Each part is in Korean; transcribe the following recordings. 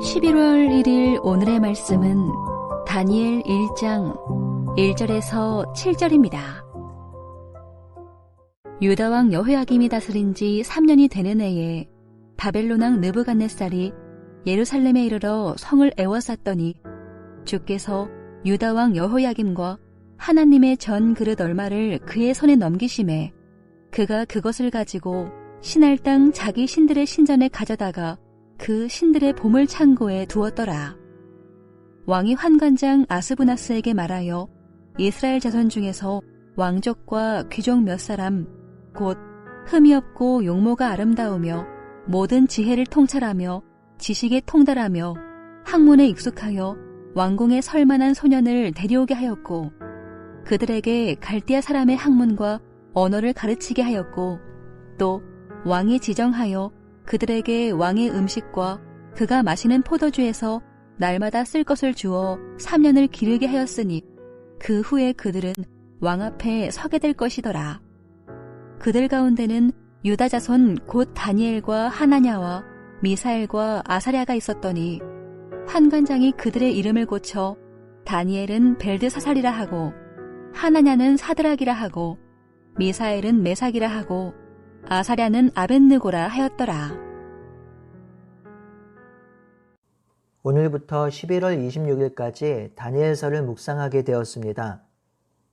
11월 1일 오늘의 말씀은 다니엘 1장 1절에서 7절입니다. 유다왕 여호야김이 다스린 지 3년이 되는 해에 바벨론왕 느부갓네살이 예루살렘에 이르러 성을 에워쌌더니 주께서 유다왕 여호야김과 하나님의 전 그릇 얼마를 그의 손에 넘기심에 그가 그것을 가지고 신할 땅 자기 신들의 신전에 가져다가 그 신들의 보물 창고에 두었더라. 왕이 환관장 아스부나스에게 말하여 이스라엘 자손 중에서 왕족과 귀족 몇 사람 곧 흠이 없고 용모가 아름다우며 모든 지혜를 통찰하며 지식에 통달하며 학문에 익숙하여 왕궁에 설 만한 소년을 데려오게 하였고 그들에게 갈대아 사람의 학문과 언어를 가르치게 하였고 또 왕이 지정하여 그들에게 왕의 음식과 그가 마시는 포도주에서 날마다 쓸 것을 주어 3년을 기르게 하였으니 그 후에 그들은 왕 앞에 서게 될 것이더라. 그들 가운데는 유다 자손 곧 다니엘과 하나냐와 미사엘과 아사랴가 있었더니 환관장이 그들의 이름을 고쳐 다니엘은 벨드사살이라 하고 하나냐는 사드락이라 하고 미사엘은 메삭이라 하고 아사랴는 아벳느고라 하였더라. 오늘부터 11월 26일까지 다니엘서를 묵상하게 되었습니다.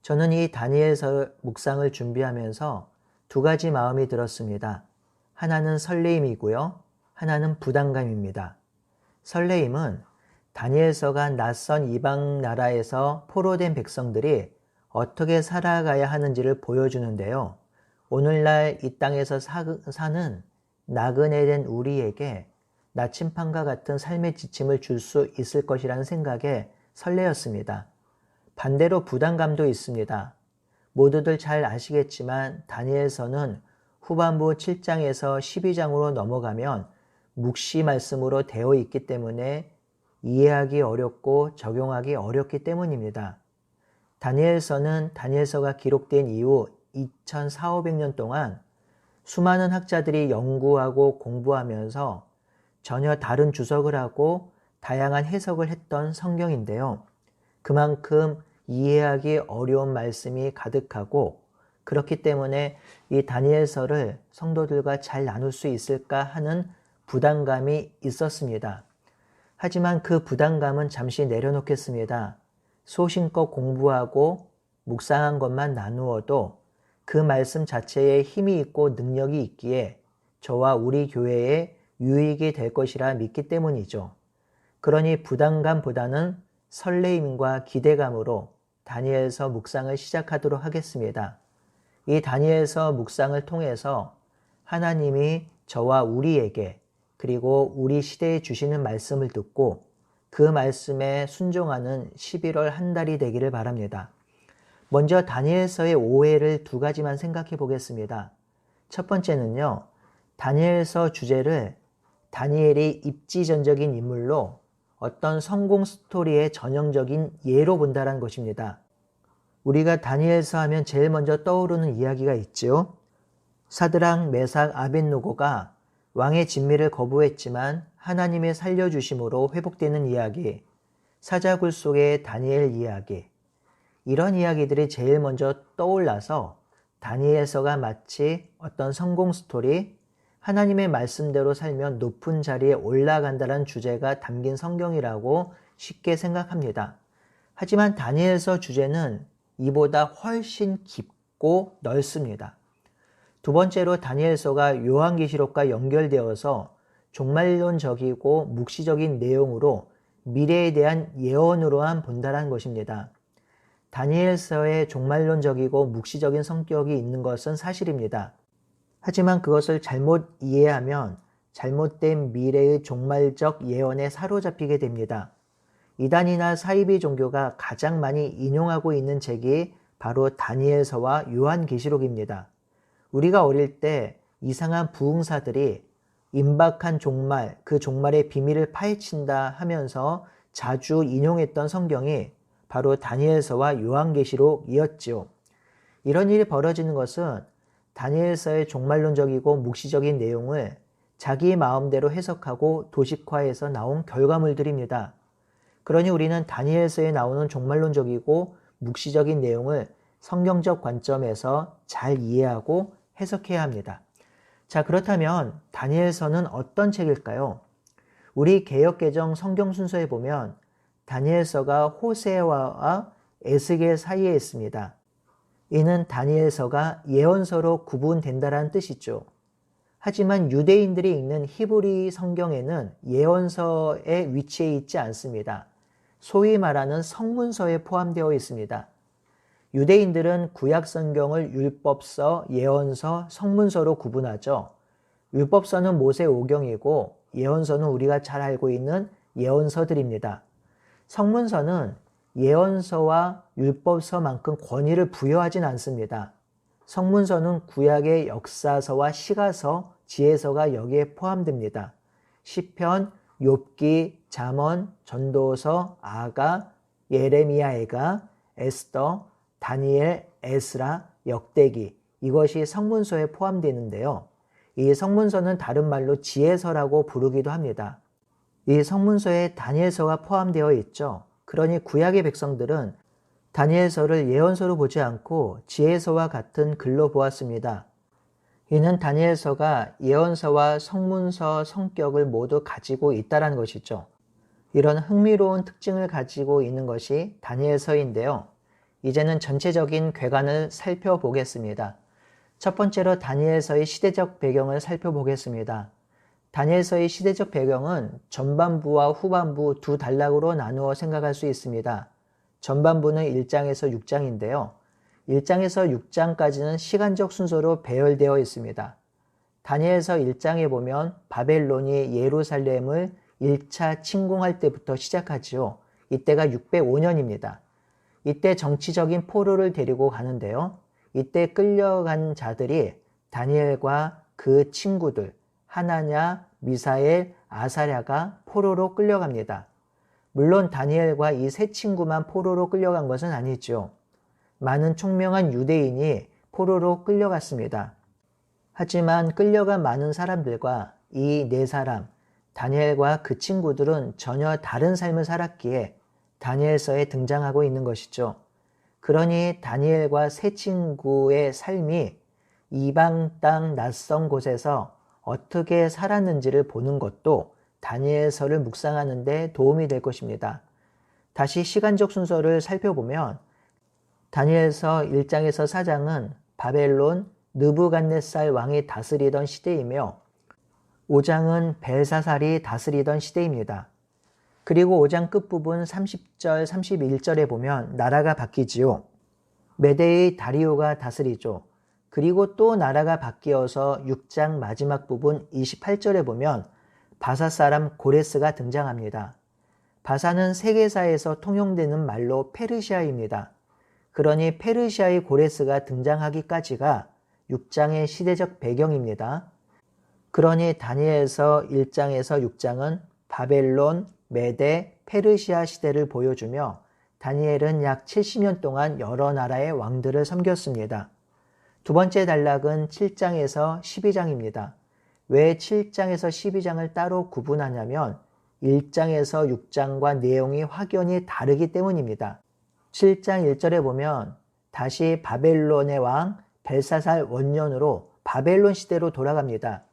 저는 이 다니엘서 묵상을 준비하면서 두 가지 마음이 들었습니다. 하나는 설레임이고요. 하나는 부담감입니다. 설레임은 다니엘서가 낯선 이방 나라에서 포로된 백성들이 어떻게 살아가야 하는지를 보여주는데요. 오늘날 이 땅에서 사는 나그네 된 우리에게 나침판과 같은 삶의 지침을 줄 수 있을 것이라는 생각에 설레었습니다. 반대로 부담감도 있습니다. 모두들 잘 아시겠지만 다니엘서는 후반부 7장에서 12장으로 넘어가면 묵시 말씀으로 되어 있기 때문에 이해하기 어렵고 적용하기 어렵기 때문입니다. 다니엘서는 다니엘서가 기록된 이후 2400~500년 동안 수많은 학자들이 연구하고 공부하면서 전혀 다른 주석을 하고 다양한 해석을 했던 성경인데요. 그만큼 이해하기 어려운 말씀이 가득하고 그렇기 때문에 이 다니엘서를 성도들과 잘 나눌 수 있을까 하는 부담감이 있었습니다. 하지만 그 부담감은 잠시 내려놓겠습니다. 소신껏 공부하고 묵상한 것만 나누어도 그 말씀 자체에 힘이 있고 능력이 있기에 저와 우리 교회에 유익이 될 것이라 믿기 때문이죠. 그러니 부담감보다는 설레임과 기대감으로 다니엘서 묵상을 시작하도록 하겠습니다. 이 다니엘서 묵상을 통해서 하나님이 저와 우리에게 그리고 우리 시대에 주시는 말씀을 듣고 그 말씀에 순종하는 11월 한 달이 되기를 바랍니다. 먼저 다니엘서의 오해를 두 가지만 생각해 보겠습니다. 첫 번째는요. 다니엘서 주제를 다니엘이 입지전적인 인물로 어떤 성공 스토리의 전형적인 예로 본다는 것입니다. 우리가 다니엘서 하면 제일 먼저 떠오르는 이야기가 있죠. 사드락, 메삭, 아벳느고가 왕의 진미를 거부했지만 하나님의 살려주심으로 회복되는 이야기, 사자굴 속의 다니엘 이야기, 이런 이야기들이 제일 먼저 떠올라서 다니엘서가 마치 어떤 성공 스토리, 하나님의 말씀대로 살면 높은 자리에 올라간다는 주제가 담긴 성경이라고 쉽게 생각합니다. 하지만 다니엘서 주제는 이보다 훨씬 깊고 넓습니다. 두 번째로 다니엘서가 요한계시록과 연결되어서 종말론적이고 묵시적인 내용으로 미래에 대한 예언으로만 본다는 것입니다. 다니엘서에 종말론적이고 묵시적인 성격이 있는 것은 사실입니다. 하지만 그것을 잘못 이해하면 잘못된 미래의 종말적 예언에 사로잡히게 됩니다. 이단이나 사이비 종교가 가장 많이 인용하고 있는 책이 바로 다니엘서와 요한계시록입니다. 우리가 어릴 때 이상한 부흥사들이 임박한 종말, 그 종말의 비밀을 파헤친다 하면서 자주 인용했던 성경이 바로 다니엘서와 요한계시록이었지요. 이런 일이 벌어지는 것은 다니엘서의 종말론적이고 묵시적인 내용을 자기 마음대로 해석하고 도식화해서 나온 결과물들입니다. 그러니 우리는 다니엘서에 나오는 종말론적이고 묵시적인 내용을 성경적 관점에서 잘 이해하고 해석해야 합니다. 자, 그렇다면 다니엘서는 어떤 책일까요? 우리 개역개정 성경 순서에 보면 다니엘서가 호세아와 에스겔 사이에 있습니다. 이는 다니엘서가 예언서로 구분된다는 뜻이죠. 하지만 유대인들이 읽는 히브리 성경에는 예언서의 위치에 있지 않습니다. 소위 말하는 성문서에 포함되어 있습니다. 유대인들은 구약 성경을 율법서, 예언서, 성문서로 구분하죠. 율법서는 모세 오경이고 예언서는 우리가 잘 알고 있는 예언서들입니다. 성문서는 예언서와 율법서만큼 권위를 부여하진 않습니다. 성문서는 구약의 역사서와 시가서, 지혜서가 여기에 포함됩니다. 시편, 욥기, 잠언, 전도서, 아가, 예레미야애가, 에스더, 다니엘, 에스라, 역대기, 이것이 성문서에 포함되는데요. 이 성문서는 다른 말로 지혜서라고 부르기도 합니다. 이 성문서에 다니엘서가 포함되어 있죠. 그러니 구약의 백성들은 다니엘서를 예언서로 보지 않고 지혜서와 같은 글로 보았습니다. 이는 다니엘서가 예언서와 성문서 성격을 모두 가지고 있다는 것이죠. 이런 흥미로운 특징을 가지고 있는 것이 다니엘서인데요. 이제는 전체적인 궤관을 살펴보겠습니다. 첫 번째로 다니엘서의 시대적 배경을 살펴보겠습니다. 다니엘서의 시대적 배경은 전반부와 후반부 두 단락으로 나누어 생각할 수 있습니다. 전반부는 1장에서 6장인데요. 1장에서 6장까지는 시간적 순서로 배열되어 있습니다. 다니엘서 1장에 보면 바벨론이 예루살렘을 1차 침공할 때부터 시작하지요. 이때가 605년입니다. 이때 정치적인 포로를 데리고 가는데요. 이때 끌려간 자들이 다니엘과 그 친구들 하나냐, 미사엘, 아사랴가 포로로 끌려갑니다. 물론 다니엘과 이 세 친구만 포로로 끌려간 것은 아니죠. 많은 총명한 유대인이 포로로 끌려갔습니다. 하지만 끌려간 많은 사람들과 이 네 사람, 다니엘과 그 친구들은 전혀 다른 삶을 살았기에 다니엘서에 등장하고 있는 것이죠. 그러니 다니엘과 세 친구의 삶이 이방 땅 낯선 곳에서 어떻게 살았는지를 보는 것도 다니엘서를 묵상하는 데 도움이 될 것입니다. 다시 시간적 순서를 살펴보면 다니엘서 1장에서 4장은 바벨론 느부갓네살 왕이 다스리던 시대이며 5장은 벨사살이 다스리던 시대입니다. 그리고 5장 끝부분 30절, 31절에 보면 나라가 바뀌지요. 메대의 다리오가 다스리죠. 그리고 또 나라가 바뀌어서 6장 마지막 부분 28절에 보면 바사 사람 고레스가 등장합니다. 바사는 세계사에서 통용되는 말로 페르시아입니다. 그러니 페르시아의 고레스가 등장하기까지가 6장의 시대적 배경입니다. 그러니 다니엘서 1장에서 6장은 바벨론, 메대, 페르시아 시대를 보여주며 다니엘은 약 70년 동안 여러 나라의 왕들을 섬겼습니다. 두 번째 단락은 7장에서 12장입니다. 왜 7장에서 12장을 따로 구분하냐면 1장에서 6장과 내용이 확연히 다르기 때문입니다. 7장 1절에 보면 다시 바벨론의 왕 벨사살 원년으로 바벨론 시대로 돌아갑니다.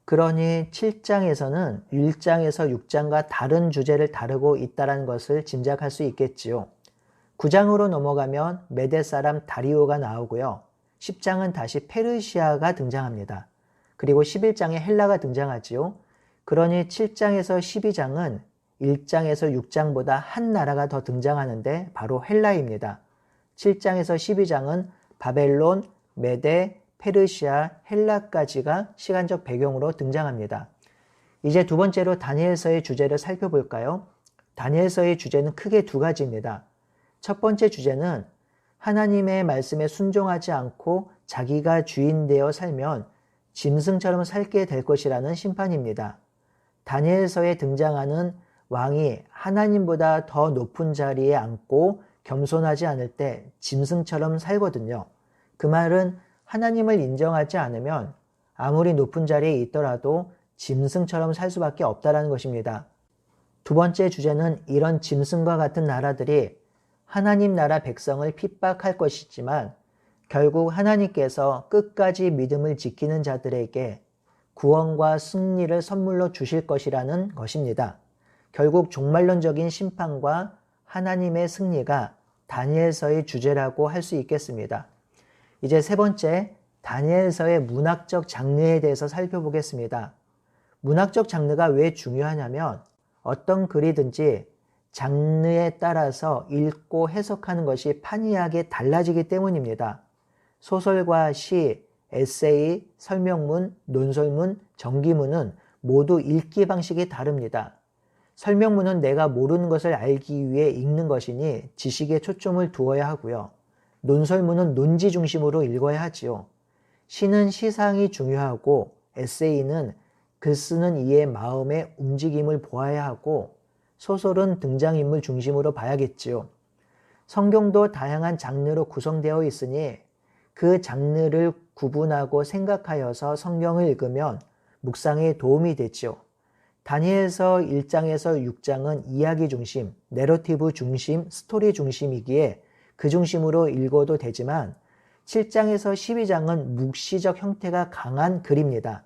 그러니 7장에서는 1장에서 6장과 다른 주제를 다루고 있다는 것을 짐작할 수 있겠지요. 9장으로 넘어가면 메대 사람 다리오가 나오고요. 10장은 다시 페르시아가 등장합니다. 그리고 11장에 헬라가 등장하지요. 그러니 7장에서 12장은 1장에서 6장보다 한 나라가 더 등장하는데 바로 헬라입니다. 7장에서 12장은 바벨론, 메대, 페르시아, 헬라까지가 시간적 배경으로 등장합니다. 이제 두 번째로 다니엘서의 주제를 살펴볼까요? 다니엘서의 주제는 크게 두 가지입니다. 첫 번째 주제는 하나님의 말씀에 순종하지 않고 자기가 주인 되어 살면 짐승처럼 살게 될 것이라는 심판입니다. 다니엘서에 등장하는 왕이 하나님보다 더 높은 자리에 앉고 겸손하지 않을 때 짐승처럼 살거든요. 그 말은 하나님을 인정하지 않으면 아무리 높은 자리에 있더라도 짐승처럼 살 수밖에 없다라는 것입니다. 두 번째 주제는 이런 짐승과 같은 나라들이 하나님 나라 백성을 핍박할 것이지만 결국 하나님께서 끝까지 믿음을 지키는 자들에게 구원과 승리를 선물로 주실 것이라는 것입니다. 결국 종말론적인 심판과 하나님의 승리가 다니엘서의 주제라고 할 수 있겠습니다. 이제 세 번째, 다니엘서의 문학적 장르에 대해서 살펴보겠습니다. 문학적 장르가 왜 중요하냐면 어떤 글이든지 장르에 따라서 읽고 해석하는 것이 판이하게 달라지기 때문입니다. 소설과 시, 에세이, 설명문, 논설문, 전기문은 모두 읽기 방식이 다릅니다. 설명문은 내가 모르는 것을 알기 위해 읽는 것이니 지식에 초점을 두어야 하고요. 논설문은 논지 중심으로 읽어야 하지요. 시는 시상이 중요하고 에세이는 글 쓰는 이의 마음의 움직임을 보아야 하고 소설은 등장인물 중심으로 봐야겠지요. 성경도 다양한 장르로 구성되어 있으니 그 장르를 구분하고 생각하여서 성경을 읽으면 묵상에 도움이 되지요. 다니엘서 1장에서 6장은 이야기 중심, 내러티브 중심, 스토리 중심이기에 그 중심으로 읽어도 되지만 7장에서 12장은 묵시적 형태가 강한 글입니다.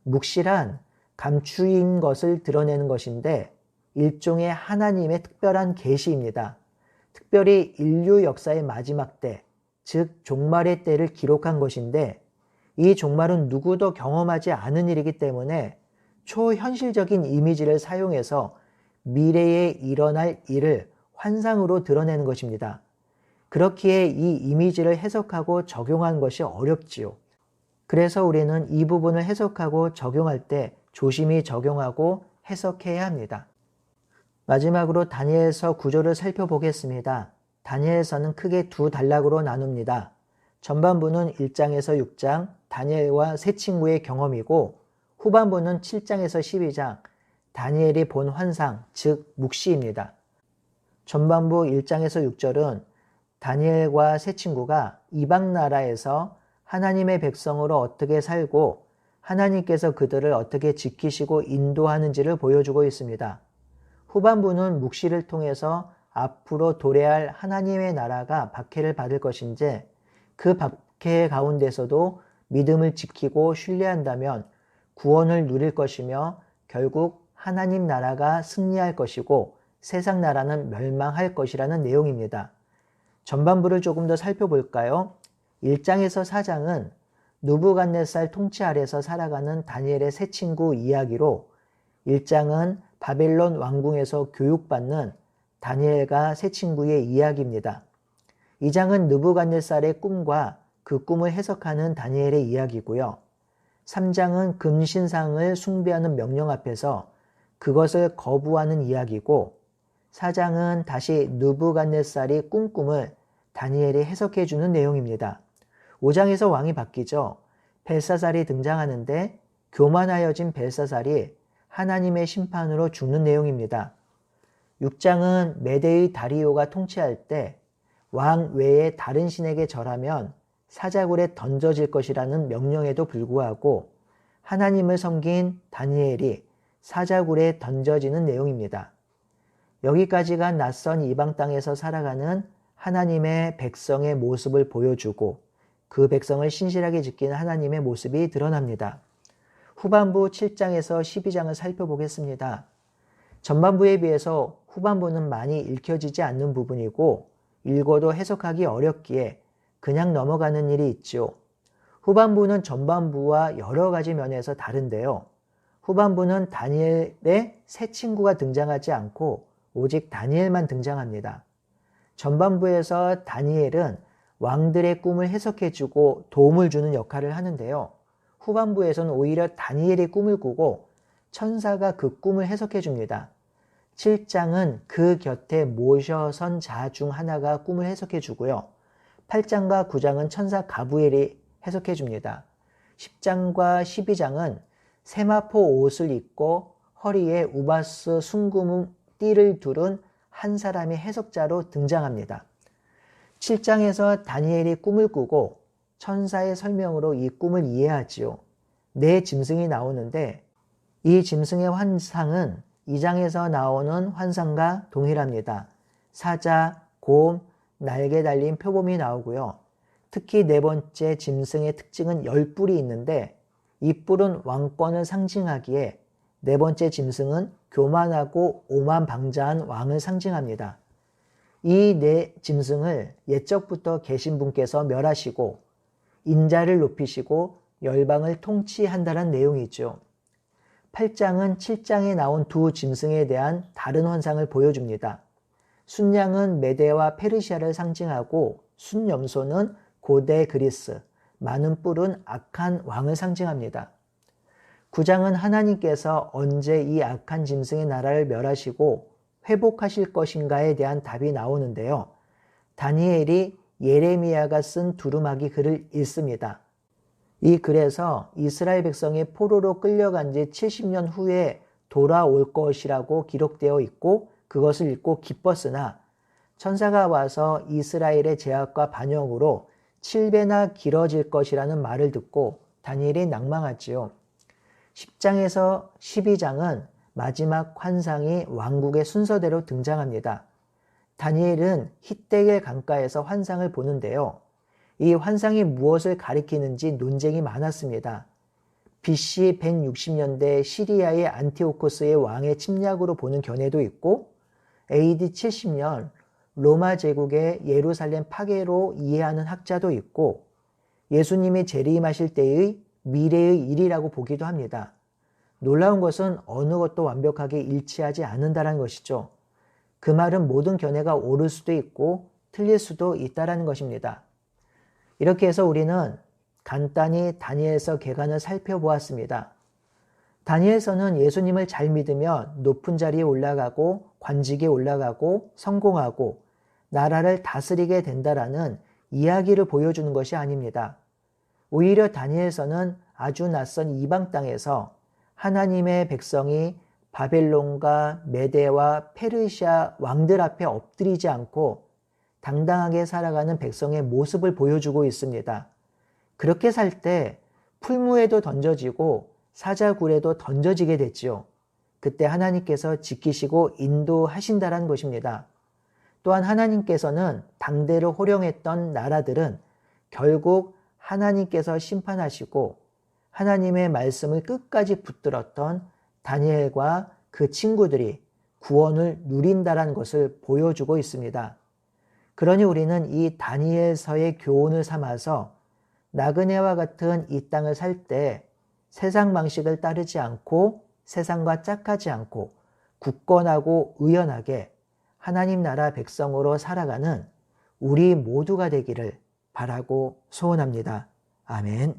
묵시란 감추인 것을 드러내는 것인데 일종의 하나님의 특별한 계시입니다. 특별히 인류 역사의 마지막 때, 즉 종말의 때를 기록한 것인데 이 종말은 누구도 경험하지 않은 일이기 때문에 초현실적인 이미지를 사용해서 미래에 일어날 일을 환상으로 드러내는 것입니다. 그렇기에 이 이미지를 해석하고 적용한 것이 어렵지요. 그래서 우리는 이 부분을 해석하고 적용할 때 조심히 적용하고 해석해야 합니다. 마지막으로 다니엘서 구조를 살펴보겠습니다. 다니엘서는 크게 두 단락으로 나눕니다. 전반부는 1장에서 6장 다니엘과 세 친구의 경험이고 후반부는 7장에서 12장 다니엘이 본 환상, 즉 묵시입니다. 전반부 1장에서 6절은 다니엘과 세 친구가 이방 나라에서 하나님의 백성으로 어떻게 살고 하나님께서 그들을 어떻게 지키시고 인도하는지를 보여주고 있습니다. 후반부는 묵시를 통해서 앞으로 도래할 하나님의 나라가 박해를 받을 것인지 그 박해 가운데서도 믿음을 지키고 신뢰한다면 구원을 누릴 것이며 결국 하나님 나라가 승리할 것이고 세상 나라는 멸망할 것이라는 내용입니다. 전반부를 조금 더 살펴볼까요? 1장에서 4장은 느부갓네살 통치 아래서 살아가는 다니엘의 세 친구 이야기로 1장은 바벨론 왕궁에서 교육받는 다니엘과 세 친구의 이야기입니다. 2장은 느부갓네살의 꿈과 그 꿈을 해석하는 다니엘의 이야기고요. 3장은 금신상을 숭배하는 명령 앞에서 그것을 거부하는 이야기고 4장은 다시 느부갓네살이 꾼 꿈을 다니엘이 해석해주는 내용입니다. 5장에서 왕이 바뀌죠. 벨사살이 등장하는데 교만하여진 벨사살이 하나님의 심판으로 죽는 내용입니다. 6장은 메대의 다리오가 통치할 때 왕 외에 다른 신에게 절하면 사자굴에 던져질 것이라는 명령에도 불구하고 하나님을 섬긴 다니엘이 사자굴에 던져지는 내용입니다. 여기까지가 낯선 이방 땅에서 살아가는 하나님의 백성의 모습을 보여주고 그 백성을 신실하게 지키는 하나님의 모습이 드러납니다. 후반부 7장에서 12장을 살펴보겠습니다. 전반부에 비해서 후반부는 많이 읽혀지지 않는 부분이고 읽어도 해석하기 어렵기에 그냥 넘어가는 일이 있죠. 후반부는 전반부와 여러 가지 면에서 다른데요. 후반부는 다니엘의 세 친구가 등장하지 않고 오직 다니엘만 등장합니다. 전반부에서 다니엘은 왕들의 꿈을 해석해주고 도움을 주는 역할을 하는데요. 후반부에서는 오히려 다니엘이 꿈을 꾸고 천사가 그 꿈을 해석해줍니다. 7장은 그 곁에 모셔선 자 중 하나가 꿈을 해석해주고요. 8장과 9장은 천사 가브리엘이 해석해줍니다. 10장과 12장은 세마포 옷을 입고 허리에 우바스 순금 띠를 두른 한 사람이 해석자로 등장합니다. 7장에서 다니엘이 꿈을 꾸고 천사의 설명으로 이 꿈을 이해하지요. 네 짐승이 나오는데 이 짐승의 환상은 2장에서 나오는 환상과 동일합니다. 사자, 곰, 날개 달린 표범이 나오고요. 특히 네 번째 짐승의 특징은 10뿔이 있는데 이 뿔은 왕권을 상징하기에 네 번째 짐승은 교만하고 오만방자한 왕을 상징합니다. 이 네 짐승을 옛적부터 계신 분께서 멸하시고 인자를 높이시고 열방을 통치한다는 내용이죠. 8장은 7장에 나온 두 짐승에 대한 다른 환상을 보여줍니다. 순양은 메데와 페르시아를 상징하고 순염소는 고대 그리스, 많은 뿔은 악한 왕을 상징합니다. 9장은 하나님께서 언제 이 악한 짐승의 나라를 멸하시고 회복하실 것인가에 대한 답이 나오는데요. 다니엘이 예레미야가 쓴 두루마기 글을 읽습니다. 이 글에서 이스라엘 백성이 포로로 끌려간 지 70년 후에 돌아올 것이라고 기록되어 있고 그것을 읽고 기뻤으나 천사가 와서 이스라엘의 죄악과 반역으로 7배나 길어질 것이라는 말을 듣고 다니엘이 낭망하지요. 10장에서 12장은 마지막 환상이 왕국의 순서대로 등장합니다. 다니엘은 히데겔 강가에서 환상을 보는데요. 이 환상이 무엇을 가리키는지 논쟁이 많았습니다. BC 160년대 시리아의 안티오코스의 왕의 침략으로 보는 견해도 있고 AD 70년 로마 제국의 예루살렘 파괴로 이해하는 학자도 있고 예수님이 재림하실 때의 미래의 일이라고 보기도 합니다. 놀라운 것은 어느 것도 완벽하게 일치하지 않는다는 것이죠. 그 말은 모든 견해가 옳을 수도 있고 틀릴 수도 있다는 것입니다. 이렇게 해서 우리는 간단히 다니엘서 개간을 살펴보았습니다. 다니엘서는 예수님을 잘 믿으면 높은 자리에 올라가고 관직에 올라가고 성공하고 나라를 다스리게 된다라는 이야기를 보여주는 것이 아닙니다. 오히려 다니엘서는 아주 낯선 이방 땅에서 하나님의 백성이 바벨론과 메데와 페르시아 왕들 앞에 엎드리지 않고 당당하게 살아가는 백성의 모습을 보여주고 있습니다. 그렇게 살 때 풀무에도 던져지고 사자굴에도 던져지게 됐지요. 그때 하나님께서 지키시고 인도하신다는 것입니다. 또한 하나님께서는 당대를 호령했던 나라들은 결국 하나님께서 심판하시고 하나님의 말씀을 끝까지 붙들었던 다니엘과 그 친구들이 구원을 누린다는 것을 보여주고 있습니다. 그러니 우리는 이 다니엘서의 교훈을 삼아서 나그네와 같은 이 땅을 살 때 세상 방식을 따르지 않고 세상과 짝하지 않고 굳건하고 의연하게 하나님 나라 백성으로 살아가는 우리 모두가 되기를 바라고 소원합니다. 아멘.